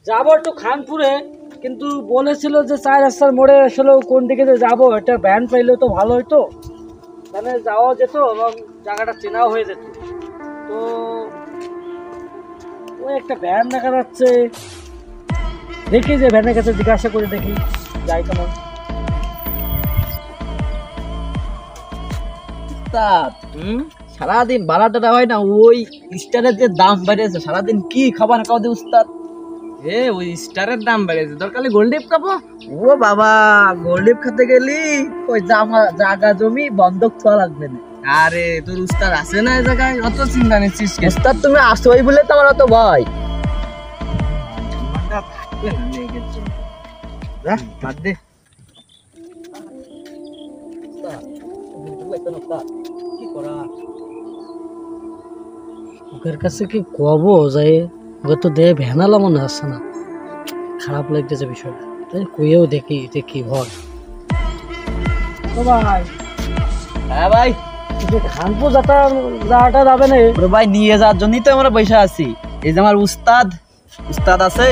যাবো একটু খানপুরে, কিন্তু বলেছিল যে 4 রাস্তার মোড়ে আসলে কোন দিকে যে যাবো, একটা ভ্যান পাইলেও তো ভালো হইতো, মানে যাওয়া যেত এবং জায়গাটা চেনাও হয়ে যেত। তো ওই একটা ভ্যান দেখা যাচ্ছে, দেখি যে ভ্যানের কাছে জিজ্ঞাসা করে দেখি যাই কেমন। উস্তাদ, সারাদিন বাড়াটা হয় না, ওই স্টারের যে দাম বেড়েছে, সারাদিন কি খাবার খাও দে উস্তাদ। ওই স্টারের দাম বেড়েছে, দরকার গোল্ড ডিপ খাবো। ও বাবা, গোল্ডিপ খেতে গেলি ওই জায়গা জমি বন্ধক থোয়া লাগবে না। আরে তোর উস্তাদ আছে না এই জায়গায়, অত চিন্তা নিচ্ছিস কেন? উস্তাদ তুমি আসোই বলে তো আমার অত ভয়। সম্মানটা থাকবে না মেয়েদের জন্য। যা, বাদ দে। কি করা? ওদের কাছে কি কব যাই, ওকে তো দেহে ভ্যানালা মনে হচ্ছে না, খারাপ লাগতেছে বিষয়টা, তাই কইয়েও দেখি দেখি ভয়। তো ভাই, হ্যাঁ ভাই, খানপুর যাওয়াটা যাবে না? ওরে ভাই, নিয়ে যাওয়ার জন্যই তো আমরা বসে আছি। এই যে আমার উস্তাদ আছে,